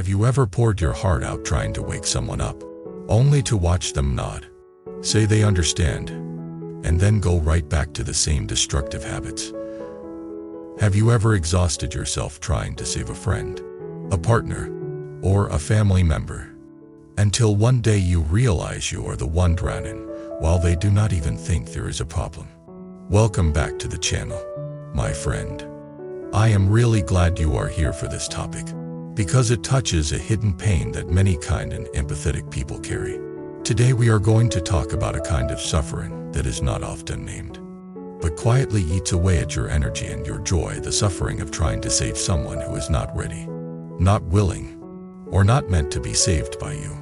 Have you ever poured your heart out trying to wake someone up, only to watch them nod, say they understand, and then go right back to the same destructive habits? Have you ever exhausted yourself trying to save a friend, a partner, or a family member, until one day you realize you are the one drowning, while they do not even think there is a problem? Welcome back to the channel, my friend. I am really glad you are here for this topic, because it touches a hidden pain that many kind and empathetic people carry. Today we are going to talk about a kind of suffering that is not often named, but quietly eats away at your energy and your joy, the suffering of trying to save someone who is not ready, not willing, or not meant to be saved by you.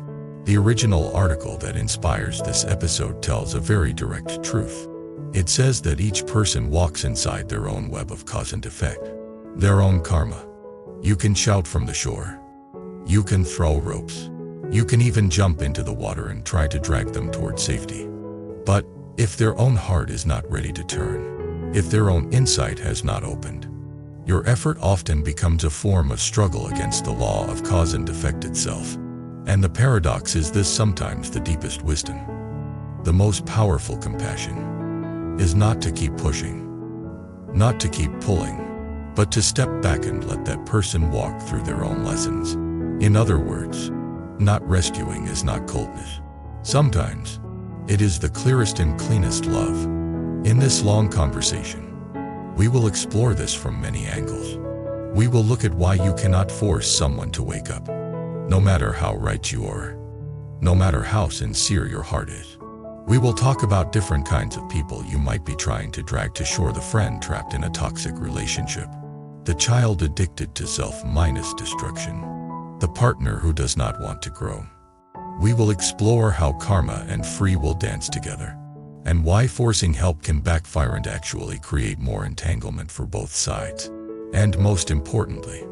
The original article that inspires this episode tells a very direct truth. It says that each person walks inside their own web of cause and effect, their own karma. You can shout from the shore. You can throw ropes. You can even jump into the water and try to drag them toward safety. But if their own heart is not ready to turn, if their own insight has not opened, your effort often becomes a form of struggle against the law of cause and effect itself. And the paradox is this: sometimes the deepest wisdom, the most powerful compassion, is not to keep pushing, not to keep pulling, but to step back and let that person walk through their own lessons. In other words, not rescuing is not coldness. Sometimes, it is the clearest and cleanest love. In this long conversation, we will explore this from many angles. We will look at why you cannot force someone to wake up, no matter how right you are, no matter how sincere your heart is. We will talk about different kinds of people you might be trying to drag to shore: the friend trapped in a toxic relationship, the child addicted to self-destruction, the partner who does not want to grow. We will explore how karma and free will dance together, and why forcing help can backfire and actually create more entanglement for both sides. And most importantly,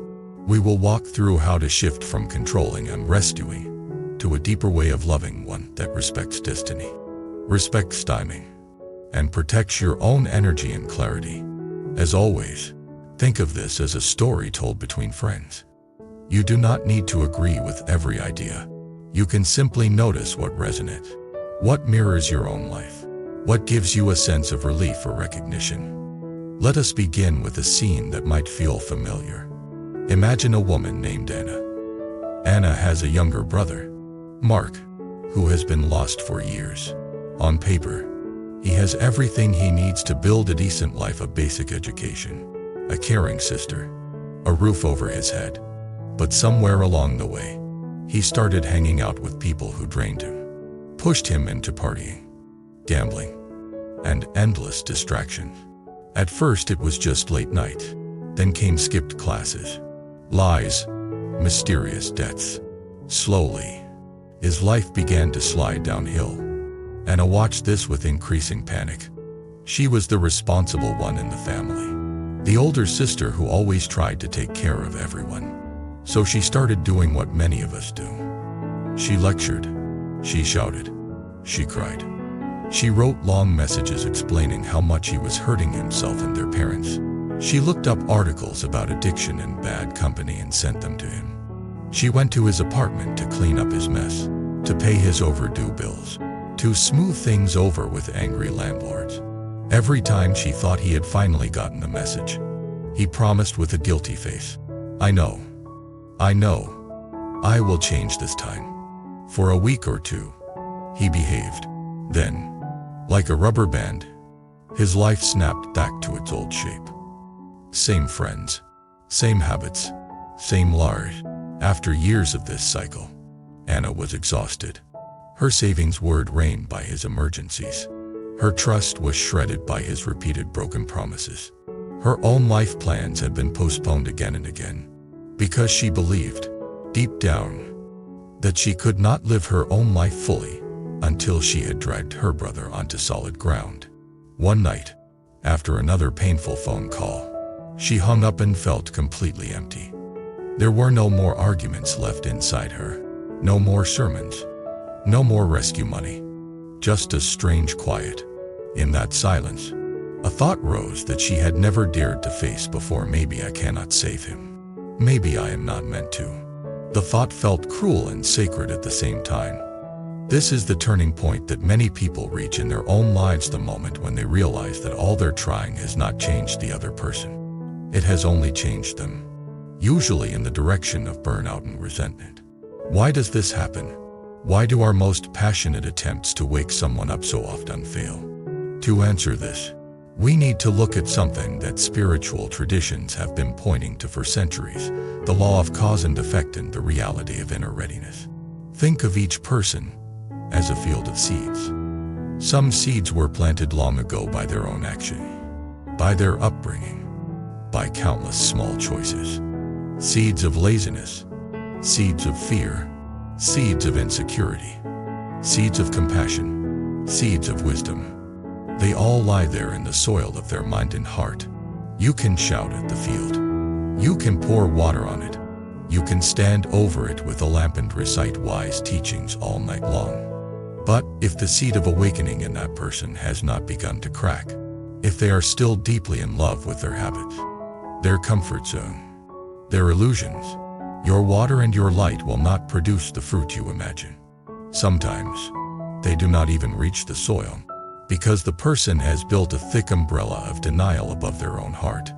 we will walk through how to shift from controlling and rescuing to a deeper way of loving, one that respects destiny, respects timing, and protects your own energy and clarity. As always, think of this as a story told between friends. You do not need to agree with every idea. You can simply notice what resonates, what mirrors your own life, what gives you a sense of relief or recognition. Let us begin with a scene that might feel familiar. Imagine a woman named Anna. Anna has a younger brother, Mark, who has been lost for years. On paper, he has everything he needs to build a decent life: a basic education, a caring sister, a roof over his head. But somewhere along the way, he started hanging out with people who drained him, pushed him into partying, gambling, and endless distractions. At first it was just late night. Then came skipped classes, lies, mysterious debts. Slowly, his life began to slide downhill. Anna watched this with increasing panic. She was the responsible one in the family, the older sister who always tried to take care of everyone. So she started doing what many of us do. She lectured, she shouted, she cried. She wrote long messages explaining how much he was hurting himself and their parents. She looked up articles about addiction and bad company and sent them to him. She went to his apartment to clean up his mess, to pay his overdue bills, to smooth things over with angry landlords. Every time she thought he had finally gotten the message, he promised with a guilty face, I know, I will change this time." For a week or two, he behaved. Then, like a rubber band, his life snapped back to its old shape. Same friends, same habits, same lies. After years of this cycle, Anna was exhausted. Her savings were drained by his emergencies. Her trust was shredded by his repeated broken promises. Her own life plans had been postponed again and again, because she believed, deep down, that she could not live her own life fully until she had dragged her brother onto solid ground. One night, after another painful phone call, she hung up and felt completely empty. There were no more arguments left inside her, no more sermons, no more rescue money, just a strange quiet. In that silence, a thought rose that she had never dared to face before. Maybe I cannot save him. Maybe I am not meant to. The thought felt cruel and sacred at the same time. This is the turning point that many people reach in their own lives, the moment when they realize that all their trying has not changed the other person. It has only changed them, usually in the direction of burnout and resentment. Why does this happen? Why do our most passionate attempts to wake someone up so often fail? To answer this, we need to look at something that spiritual traditions have been pointing to for centuries: the law of cause and effect and the reality of inner readiness. Think of each person as a field of seeds. Some seeds were planted long ago by their own action, by their upbringing, by countless small choices. Seeds of laziness, seeds of fear, seeds of insecurity, seeds of compassion, seeds of wisdom. They all lie there in the soil of their mind and heart. You can shout at the field. You can pour water on it. You can stand over it with a lamp and recite wise teachings all night long. But if the seed of awakening in that person has not begun to crack, if they are still deeply in love with their habits, their comfort zone, their illusions, your water and your light will not produce the fruit you imagine. Sometimes they do not even reach the soil, because the person has built a thick umbrella of denial above their own heart.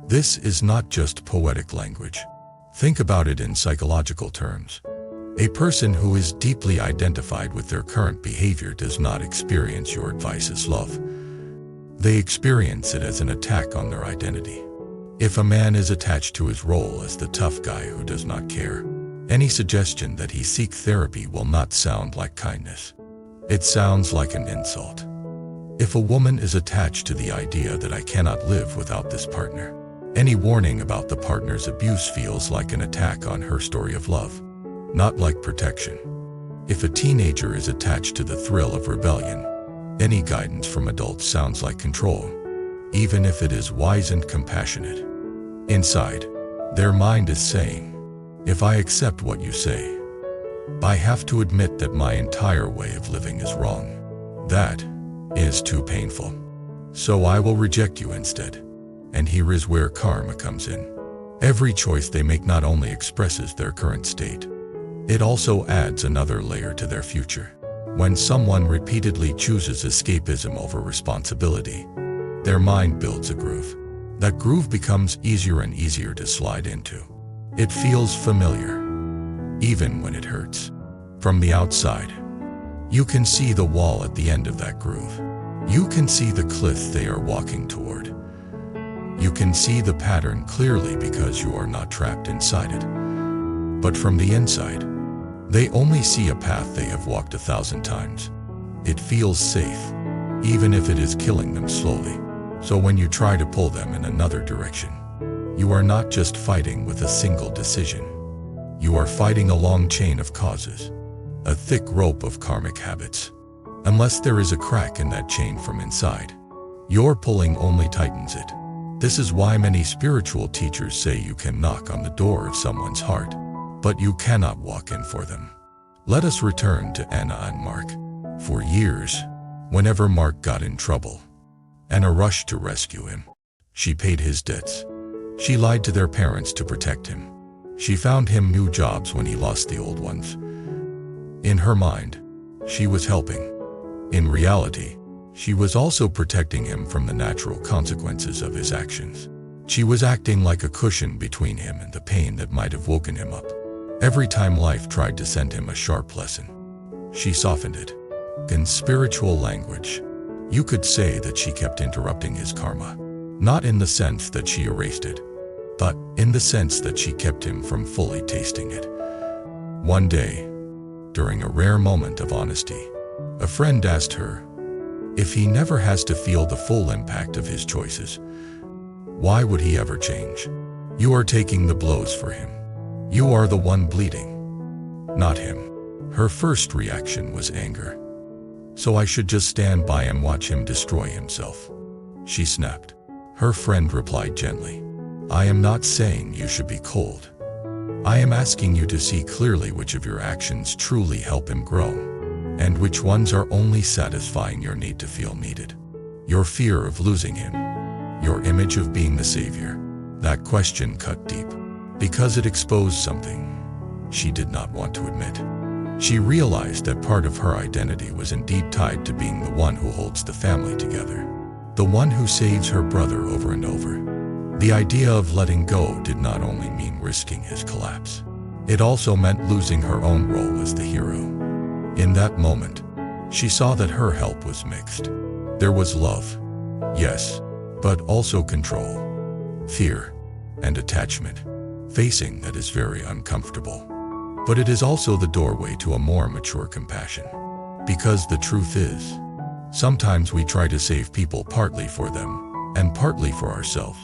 This is not just poetic language. Think about it in psychological terms. A person who is deeply identified with their current behavior does not experience your advice as love. They experience it as an attack on their identity. If a man is attached to his role as the tough guy who does not care, any suggestion that he seek therapy will not sound like kindness. It sounds like an insult. If a woman is attached to the idea that I cannot live without this partner, any warning about the partner's abuse feels like an attack on her story of love, not like protection. If a teenager is attached to the thrill of rebellion, any guidance from adults sounds like control, even if it is wise and compassionate. Inside, their mind is saying, if I accept what you say, I have to admit that my entire way of living is wrong. That is too painful. So I will reject you instead. And here is where karma comes in. Every choice they make not only expresses their current state, it also adds another layer to their future. When someone repeatedly chooses escapism over responsibility, their mind builds a groove. That groove becomes easier and easier to slide into. It feels familiar, even when it hurts. From the outside, you can see the wall at the end of that groove. You can see the cliff they are walking toward. You can see the pattern clearly because you are not trapped inside it. But from the inside, they only see a path they have walked 1,000 times. It feels safe, even if it is killing them slowly. So when you try to pull them in another direction, you are not just fighting with a single decision. You are fighting a long chain of causes, a thick rope of karmic habits. Unless there is a crack in that chain from inside, your pulling only tightens it. This is why many spiritual teachers say you can knock on the door of someone's heart, but you cannot walk in for them. Let us return to Anna and Mark. For years, whenever Mark got in trouble, Anna rushed to rescue him. She paid his debts. She lied to their parents to protect him. She found him new jobs when he lost the old ones. In her mind, she was helping. In reality, she was also protecting him from the natural consequences of his actions. She was acting like a cushion between him and the pain that might have woken him up. Every time life tried to send him a sharp lesson, she softened it. In spiritual language, you could say that she kept interrupting his karma, not in the sense that she erased it, but in the sense that she kept him from fully tasting it. One day, during a rare moment of honesty, a friend asked her, if he never has to feel the full impact of his choices, why would he ever change? You are taking the blows for him. You are the one bleeding, not him. Her first reaction was anger. So I should just stand by and watch him destroy himself, she snapped. Her friend replied gently, I am not saying you should be cold. I am asking you to see clearly which of your actions truly help him grow, and which ones are only satisfying your need to feel needed. Your fear of losing him, your image of being the savior. That question cut deep, because it exposed something. she did not want to admit. She realized that part of her identity was indeed tied to being the one who holds the family together, the one who saves her brother over and over. The idea of letting go did not only mean risking his collapse. It also meant losing her own role as the hero. In that moment, she saw that her help was mixed. There was love, yes, but also control, fear, and attachment. Facing that is very uncomfortable. But it is also the doorway to a more mature compassion. Because the truth is, sometimes we try to save people partly for them, and partly for ourselves.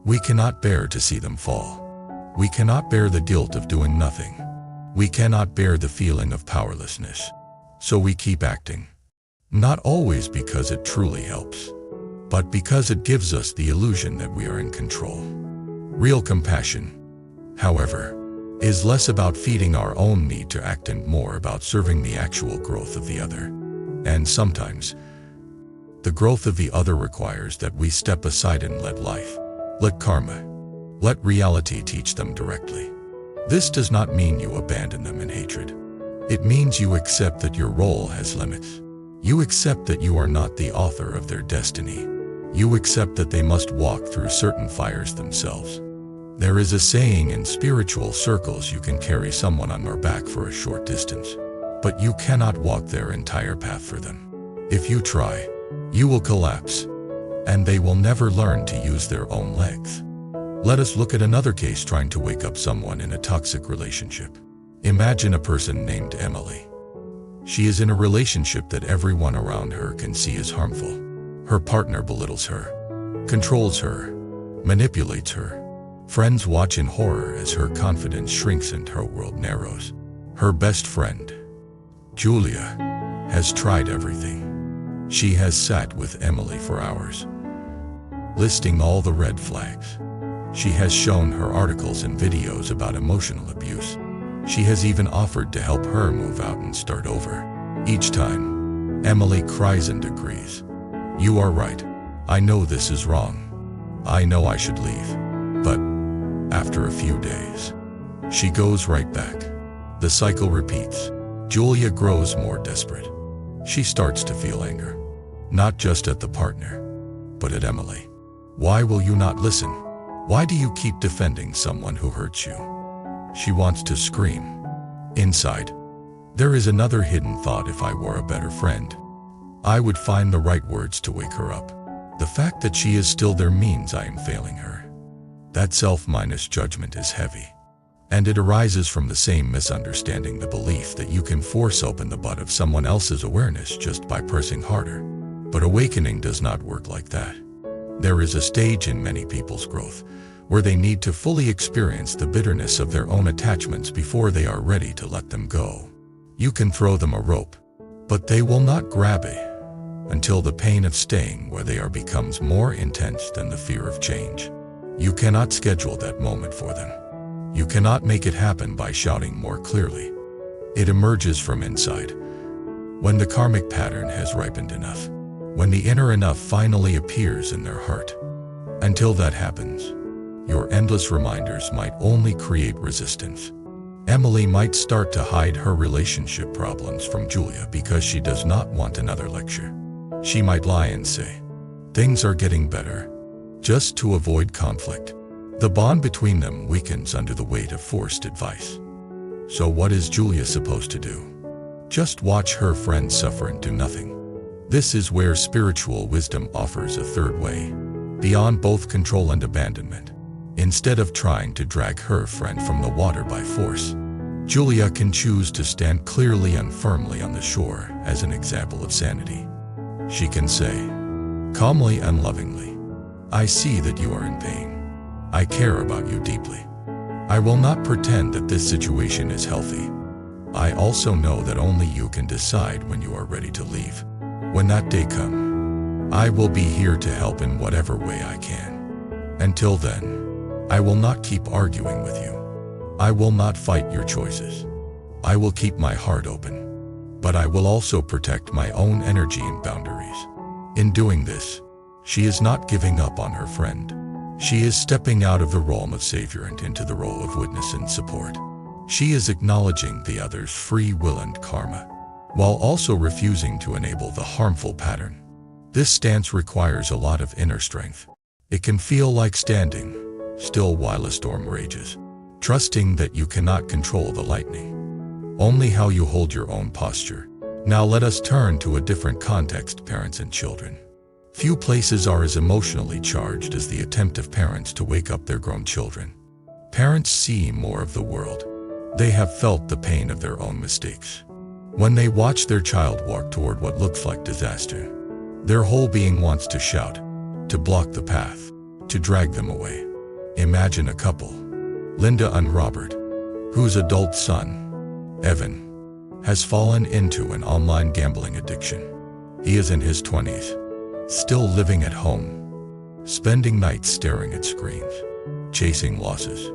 We cannot bear to see them fall. We cannot bear the guilt of doing nothing. We cannot bear the feeling of powerlessness. So we keep acting. Not always because it truly helps, but because it gives us the illusion that we are in control. Real compassion, however, is less about feeding our own need to act and more about serving the actual growth of the other. And sometimes, the growth of the other requires that we step aside and let life, let karma, let reality teach them directly. This does not mean you abandon them in hatred. It means you accept that your role has limits. You accept that you are not the author of their destiny. You accept that they must walk through certain fires themselves. There is a saying in spiritual circles: you can carry someone on your back for a short distance, but you cannot walk their entire path for them. If you try, you will collapse, and they will never learn to use their own legs. Let us look at another case trying to wake up someone in a toxic relationship. Imagine a person named Emily. She is in a relationship that everyone around her can see is harmful. Her partner belittles her, controls her, manipulates her. Friends watch in horror as her confidence shrinks and her world narrows. Her best friend, Julia, has tried everything. She has sat with Emily for hours, listing all the red flags. She has shown her articles and videos about emotional abuse. She has even offered to help her move out and start over. Each time, Emily cries and agrees. "You are right. I know this is wrong. I know I should leave." But after a few days, she goes right back. The cycle repeats. Julia grows more desperate. She starts to feel anger, not just at the partner, but at Emily. Why will you not listen? Why do you keep defending someone who hurts you? She wants to scream. Inside, there is another hidden thought: if I were a better friend, I would find the right words to wake her up. The fact that she is still there means I am failing her. That self-judgment is heavy. And it arises from the same misunderstanding, the belief that you can force open the butt of someone else's awareness just by pressing harder. But awakening does not work like that. There is a stage in many people's growth where they need to fully experience the bitterness of their own attachments before they are ready to let them go. You can throw them a rope, but they will not grab it until the pain of staying where they are becomes more intense than the fear of change. You cannot schedule that moment for them. You cannot make it happen by shouting more clearly. It emerges from inside, when the karmic pattern has ripened enough, when the inner enough finally appears in their heart. Until that happens, your endless reminders might only create resistance. Emily might start to hide her relationship problems from Julia because she does not want another lecture. She might lie and say, "Things are getting better," just to avoid conflict. The bond between them weakens under the weight of forced advice. So what is Julia supposed to do? Just watch her friends suffer and do nothing? This is where spiritual wisdom offers a third way, beyond both control and abandonment. Instead of trying to drag her friend from the water by force, Julia can choose to stand clearly and firmly on the shore as an example of sanity. She can say, calmly and lovingly, "I see that you are in pain. I care about you deeply. I will not pretend that this situation is healthy. I also know that only you can decide when you are ready to leave. When that day comes, I will be here to help in whatever way I can. Until then, I will not keep arguing with you. I will not fight your choices. I will keep my heart open. But I will also protect my own energy and boundaries." In doing this, she is not giving up on her friend. She is stepping out of the role of savior and into the role of witness and support. She is acknowledging the other's free will and karma, while also refusing to enable the harmful pattern. This stance requires a lot of inner strength. It can feel like standing still while a storm rages, trusting that you cannot control the lightning, only how you hold your own posture. Now let us turn to a different context: parents and children. Few places are as emotionally charged as the attempt of parents to wake up their grown children. Parents see more of the world. They have felt the pain of their own mistakes. When they watch their child walk toward what looks like disaster, their whole being wants to shout, to block the path, to drag them away. Imagine a couple, Linda and Robert, whose adult son, Evan, has fallen into an online gambling addiction. He is in his 20s, still living at home, spending nights staring at screens, chasing losses,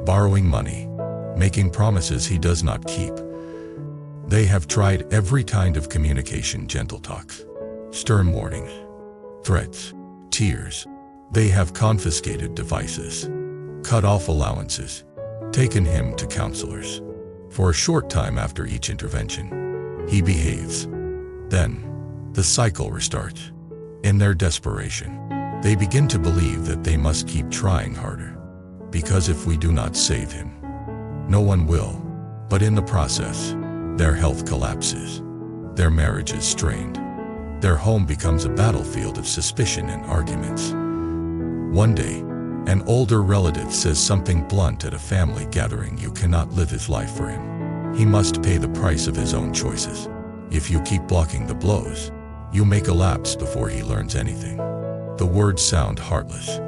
borrowing money, making promises he does not keep. They have tried every kind of communication: gentle talks, stern warnings, threats, tears. They have confiscated devices, cut off allowances, taken him to counselors. For a short time after each intervention, he behaves. Then, the cycle restarts. In their desperation, they begin to believe that they must keep trying harder, because if we do not save him, no one will. But in the process, their health collapses, their marriage is strained, their home becomes a battlefield of suspicion and arguments. One day, an older relative says something blunt at a family gathering: you cannot live his life for him. He must pay the price of his own choices. If you keep blocking the blows, you may collapse before he learns anything. The words sound heartless,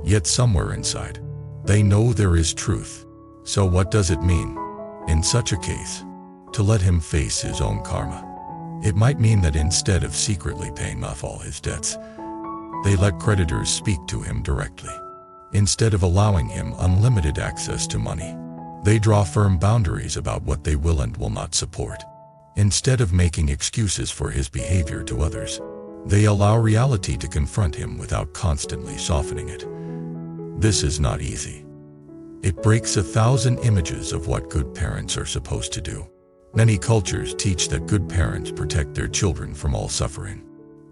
yet somewhere inside, they know there is truth. So what does it mean, in such a case, to let him face his own karma? It might mean that instead of secretly paying off all his debts, they let creditors speak to him directly. Instead of allowing him unlimited access to money, they draw firm boundaries about what they will and will not support. Instead of making excuses for his behavior to others, they allow reality to confront him without constantly softening it. This is not easy. It breaks 1,000 images of what good parents are supposed to do. Many cultures teach that good parents protect their children from all suffering.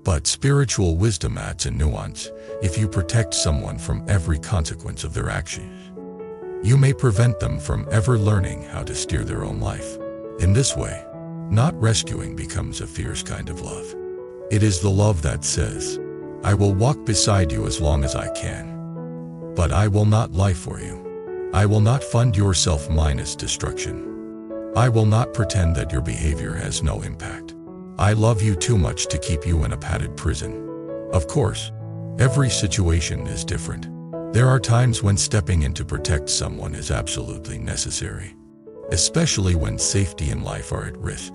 But spiritual wisdom adds a nuance. If you protect someone from every consequence of their actions, you may prevent them from ever learning how to steer their own life. In this way, not rescuing becomes a fierce kind of love. It is the love that says, I will walk beside you as long as I can, but I will not lie for you. I will not fund your self-minus destruction. I will not pretend that your behavior has no impact. I love you too much to keep you in a padded prison. Of course, every situation is different. There are times when stepping in to protect someone is absolutely necessary, especially when safety and life are at risk.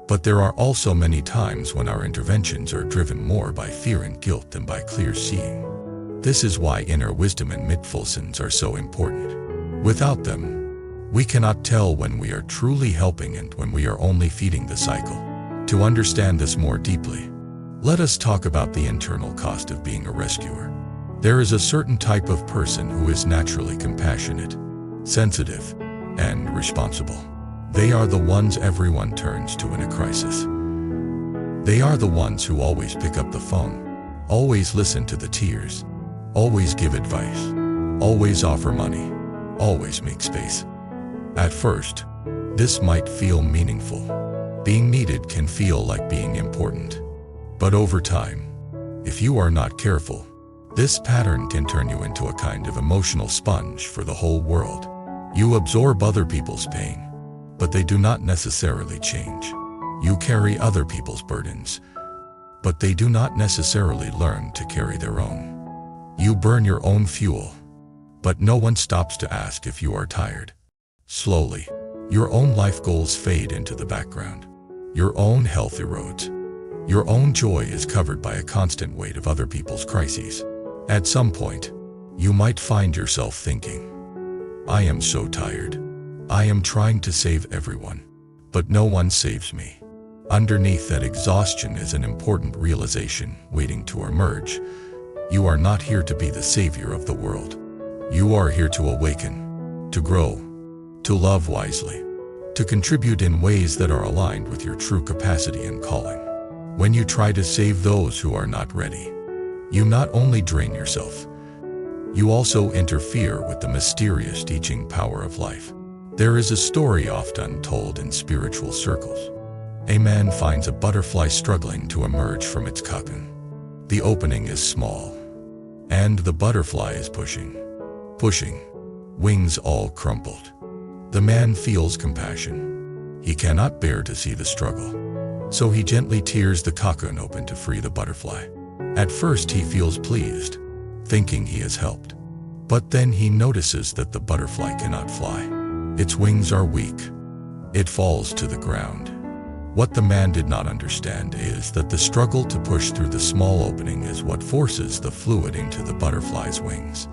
But there are also many times when our interventions are driven more by fear and guilt than by clear seeing. This is why inner wisdom and mindfulness are so important. Without them, we cannot tell when we are truly helping and when we are only feeding the cycle. To understand this more deeply, let us talk about the internal cost of being a rescuer. There is a certain type of person who is naturally compassionate, sensitive, and responsible. They are the ones everyone turns to in a crisis. They are the ones who always pick up the phone, always listen to the tears, always give advice, always offer money, always make space. At first, this might feel meaningful. Being needed can feel like being important. But over time, if you are not careful, this pattern can turn you into a kind of emotional sponge for the whole world. You absorb other people's pain, but they do not necessarily change. You carry other people's burdens, but they do not necessarily learn to carry their own. You burn your own fuel, but no one stops to ask if you are tired. Slowly, your own life goals fade into the background. Your own health erodes. Your own joy is covered by a constant weight of other people's crises. At some point, you might find yourself thinking, I am so tired. I am trying to save everyone, but no one saves me. Underneath that exhaustion is an important realization waiting to emerge. You are not here to be the savior of the world. You are here to awaken, to grow, to love wisely, to contribute in ways that are aligned with your true capacity and calling. When you try to save those who are not ready, you not only drain yourself, you also interfere with the mysterious teaching power of life. There is a story often told in spiritual circles. A man finds a butterfly struggling to emerge from its cocoon. The opening is small, and the butterfly is pushing, wings all crumpled. The man feels compassion. He cannot bear to see the struggle, so he gently tears the cocoon open to free the butterfly. At first he feels pleased, thinking he has helped. But then he notices that the butterfly cannot fly. Its wings are weak. It falls to the ground. What the man did not understand is that the struggle to push through the small opening is what forces the fluid into the butterfly's wings,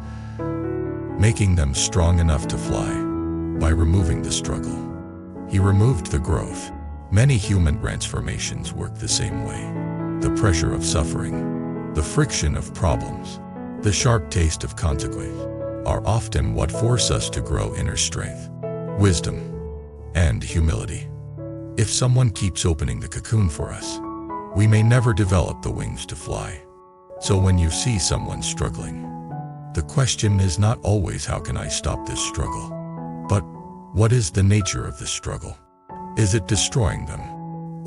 making them strong enough to fly. By removing the struggle, he removed the growth. Many human transformations work the same way. The pressure of suffering, the friction of problems, the sharp taste of consequence are often what force us to grow inner strength, wisdom, and humility. If someone keeps opening the cocoon for us, we may never develop the wings to fly. So when you see someone struggling, the question is not always how can I stop this struggle, but what is the nature of this struggle? Is it destroying them?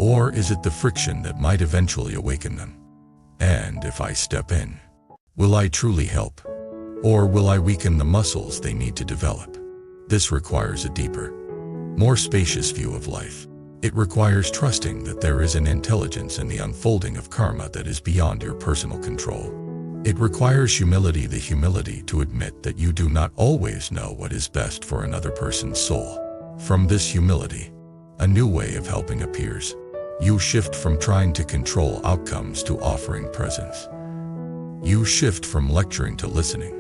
Or is it the friction that might eventually awaken them? And if I step in, will I truly help? Or will I weaken the muscles they need to develop? This requires a deeper, more spacious view of life. It requires trusting that there is an intelligence in the unfolding of karma that is beyond your personal control. It requires humility, the humility to admit that you do not always know what is best for another person's soul. From this humility, a new way of helping appears. You shift from trying to control outcomes to offering presence. You shift from lecturing to listening.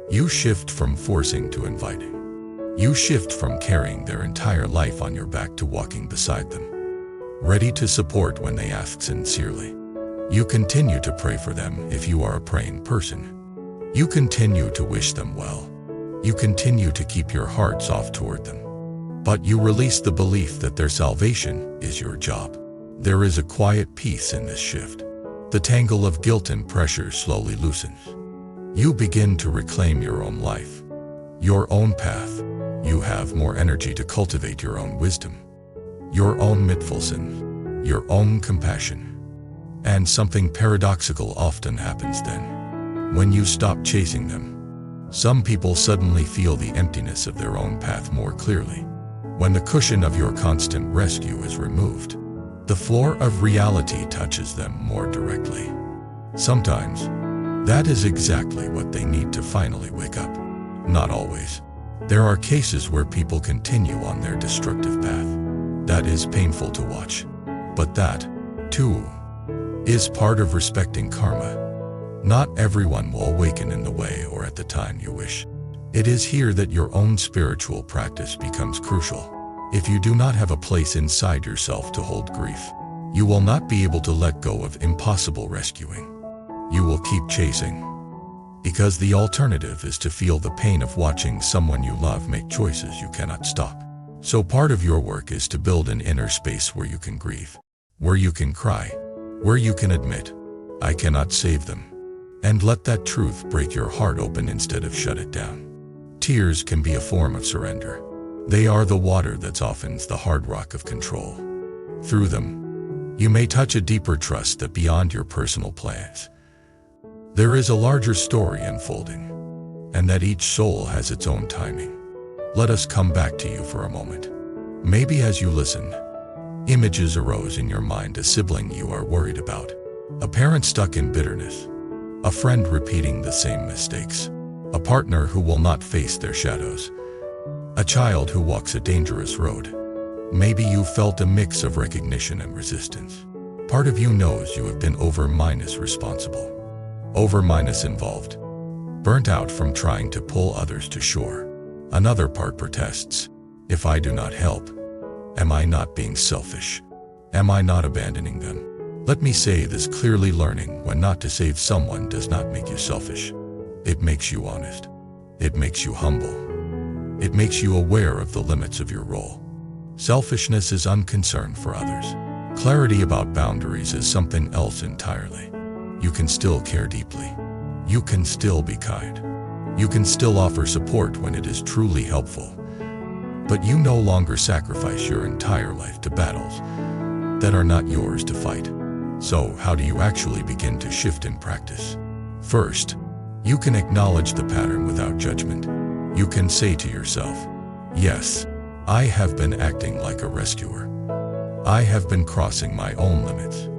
You shift from forcing to inviting. You shift from carrying their entire life on your back to walking beside them, ready to support when they ask sincerely. You continue to pray for them if you are a praying person. You continue to wish them well. You continue to keep your heart soft toward them. But you release the belief that their salvation is your job. There is a quiet peace in this shift. The tangle of guilt and pressure slowly loosens. You begin to reclaim your own life, your own path. You have more energy to cultivate your own wisdom, your own mindfulness, your own compassion. And something paradoxical often happens then. When you stop chasing them, some people suddenly feel the emptiness of their own path more clearly. When the cushion of your constant rescue is removed, the floor of reality touches them more directly. Sometimes, that is exactly what they need to finally wake up. Not always. There are cases where people continue on their destructive path. That is painful to watch. But that, too, is part of respecting karma. Not everyone will awaken in the way or at the time you wish. It is here that your own spiritual practice becomes crucial. If you do not have a place inside yourself to hold grief, you will not be able to let go of impossible rescuing. You will keep chasing, because the alternative is to feel the pain of watching someone you love make choices you cannot stop. So part of your work is to build an inner space where you can grieve, where you can cry, where you can admit, I cannot save them, and let that truth break your heart open instead of shut it down. Tears can be a form of surrender. They are the water that softens the hard rock of control. Through them, you may touch a deeper trust that beyond your personal plans, there is a larger story unfolding, and that each soul has its own timing. Let us come back to you for a moment. Maybe as you listened, images arose in your mind: a sibling you are worried about, a parent stuck in bitterness, a friend repeating the same mistakes, a partner who will not face their shadows, a child who walks a dangerous road. Maybe you felt a mix of recognition and resistance. Part of you knows you have been responsible, involved, burnt out from trying to pull others to shore. Another part protests, if I do not help, am I not being selfish? Am I not abandoning them? Let me say this clearly: learning when not to save someone does not make you selfish. It makes you honest. It makes you humble. It makes you aware of the limits of your role. Selfishness is unconcern for others. Clarity about boundaries is something else entirely. You can still care deeply. You can still be kind. You can still offer support when it is truly helpful. But you no longer sacrifice your entire life to battles that are not yours to fight. So, how do you actually begin to shift in practice? First, you can acknowledge the pattern without judgment. You can say to yourself, yes, I have been acting like a rescuer. I have been crossing my own limits.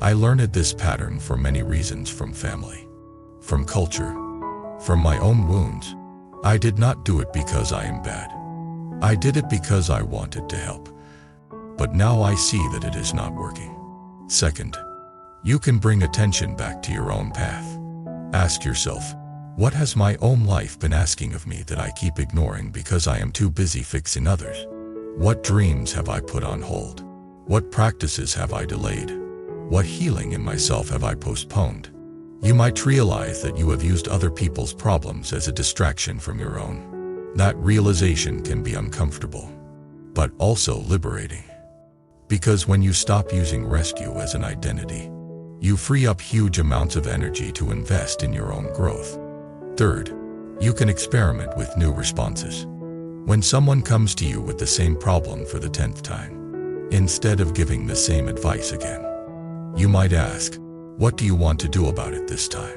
I learned this pattern for many reasons, from family, from culture, from my own wounds. I did not do it because I am bad. I did it because I wanted to help. But now I see that it is not working. Second, you can bring attention back to your own path. Ask yourself, what has my own life been asking of me that I keep ignoring because I am too busy fixing others? What dreams have I put on hold? What practices have I delayed? What healing in myself have I postponed? You might realize that you have used other people's problems as a distraction from your own. That realization can be uncomfortable, but also liberating. Because when you stop using rescue as an identity, you free up huge amounts of energy to invest in your own growth. Third, you can experiment with new responses. When someone comes to you with the same problem for the 10th time, instead of giving the same advice again, you might ask, what do you want to do about it this time?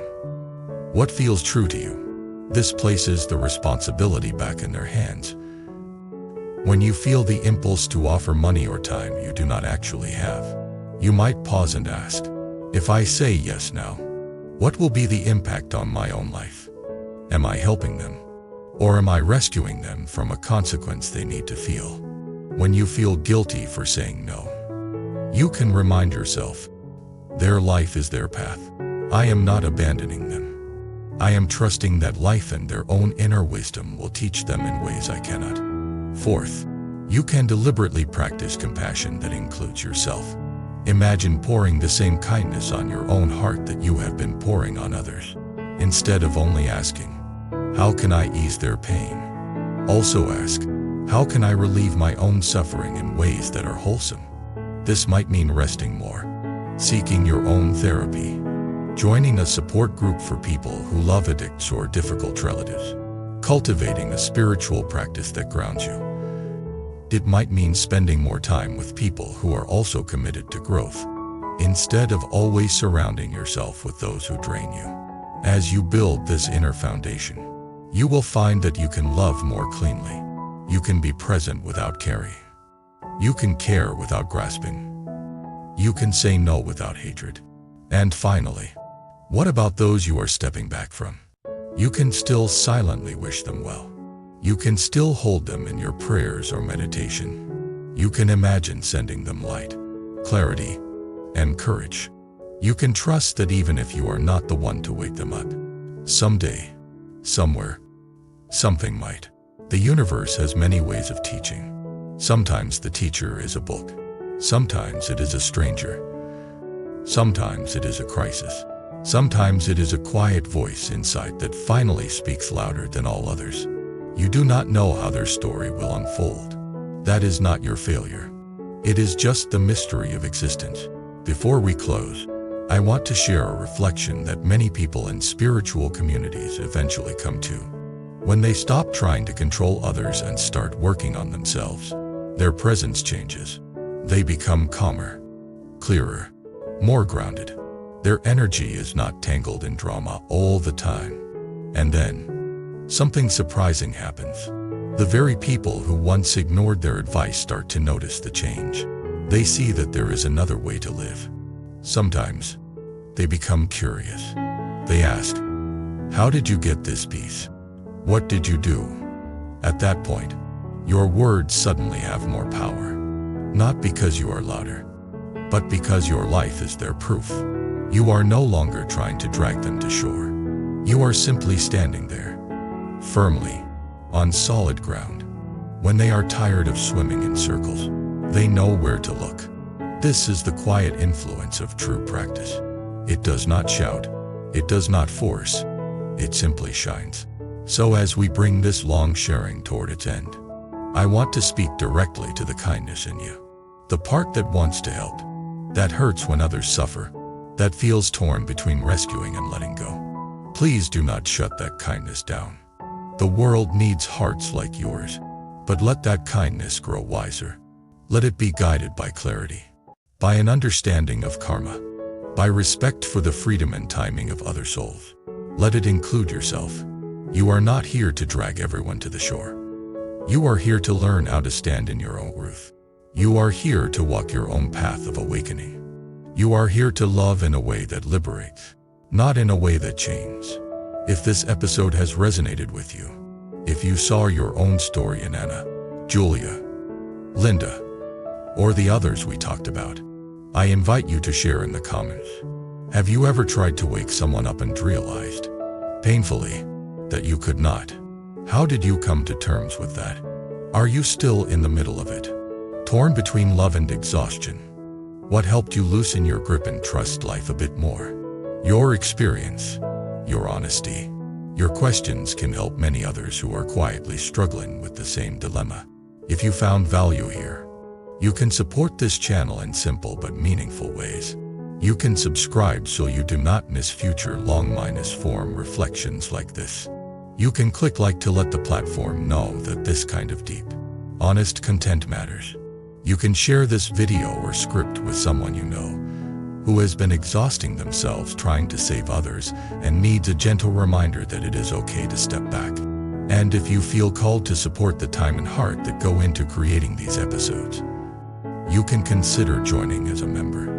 What feels true to you? This places the responsibility back in their hands. When you feel the impulse to offer money or time you do not actually have, you might pause and ask, if I say yes now, what will be the impact on my own life? Am I helping them? Or am I rescuing them from a consequence they need to feel? When you feel guilty for saying no, you can remind yourself, their life is their path. I am not abandoning them. I am trusting that life and their own inner wisdom will teach them in ways I cannot. Fourth, you can deliberately practice compassion that includes yourself. Imagine pouring the same kindness on your own heart that you have been pouring on others. Instead of only asking, how can I ease their pain? Also ask, how can I relieve my own suffering in ways that are wholesome? This might mean resting more, seeking your own therapy, joining a support group for people who love addicts or difficult relatives, cultivating a spiritual practice that grounds you. It might mean spending more time with people who are also committed to growth, instead of always surrounding yourself with those who drain you. As you build this inner foundation, you will find that you can love more cleanly. You can be present without carrying. You can care without grasping. You can say no without hatred. And finally, what about those you are stepping back from? You can still silently wish them well. You can still hold them in your prayers or meditation. You can imagine sending them light, clarity, and courage. You can trust that even if you are not the one to wake them up, someday, somewhere, something might. The universe has many ways of teaching. Sometimes the teacher is a book. Sometimes it is a stranger. Sometimes it is a crisis. Sometimes it is a quiet voice inside that finally speaks louder than all others. You do not know how their story will unfold. That is not your failure. It is just the mystery of existence. Before we close, I want to share a reflection that many people in spiritual communities eventually come to. When they stop trying to control others and start working on themselves, their presence changes. They become calmer, clearer, more grounded. Their energy is not tangled in drama all the time. And then, something surprising happens. The very people who once ignored their advice start to notice the change. They see that there is another way to live. Sometimes, they become curious. They ask, how did you get this peace? What did you do? At that point, your words suddenly have more power. Not because you are louder, but because your life is their proof. You are no longer trying to drag them to shore. You are simply standing there, firmly, on solid ground. When they are tired of swimming in circles, they know where to look. This is the quiet influence of true practice. It does not shout. It does not force. It simply shines. So as we bring this long sharing toward its end, I want to speak directly to the kindness in you. The part that wants to help, that hurts when others suffer, that feels torn between rescuing and letting go. Please do not shut that kindness down. The world needs hearts like yours, but let that kindness grow wiser. Let it be guided by clarity, by an understanding of karma, by respect for the freedom and timing of other souls. Let it include yourself. You are not here to drag everyone to the shore. You are here to learn how to stand in your own truth. You are here to walk your own path of awakening. You are here to love in a way that liberates, not in a way that chains. If this episode has resonated with you, if you saw your own story in Anna, Julia, Linda, or the others we talked about, I invite you to share in the comments. Have you ever tried to wake someone up and realized, painfully, that you could not? How did you come to terms with that? Are you still in the middle of it, torn between love and exhaustion? What helped you loosen your grip and trust life a bit more? Your experience, your honesty, your questions can help many others who are quietly struggling with the same dilemma. If you found value here, you can support this channel in simple but meaningful ways. You can subscribe so you do not miss future long-form reflections like this. You can click like to let the platform know that this kind of deep, honest content matters. You can share this video or script with someone you know who has been exhausting themselves trying to save others and needs a gentle reminder that it is okay to step back. And if you feel called to support the time and heart that go into creating these episodes, you can consider joining as a member.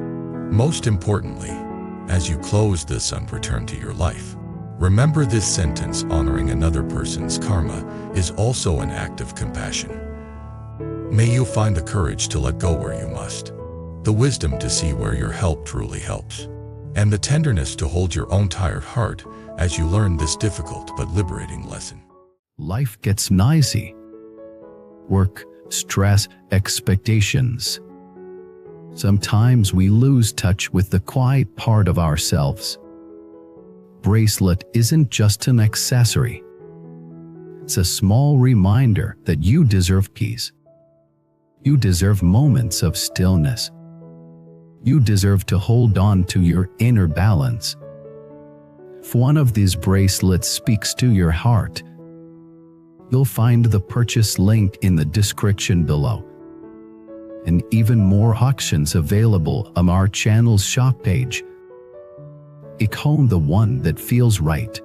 Most importantly, as you close this and return to your life, remember this sentence: honoring another person's karma is also an act of compassion. May you find the courage to let go where you must, the wisdom to see where your help truly helps, and the tenderness to hold your own tired heart as you learn this difficult but liberating lesson. Life gets noisy. Work, stress, expectations. Sometimes we lose touch with the quiet part of ourselves. Bracelet isn't just an accessory. It's a small reminder that you deserve peace. You deserve moments of stillness. You deserve to hold on to your inner balance. If one of these bracelets speaks to your heart, you'll find the purchase link in the description below. And even more auctions available on our channel's shop page. Pick home the one that feels right.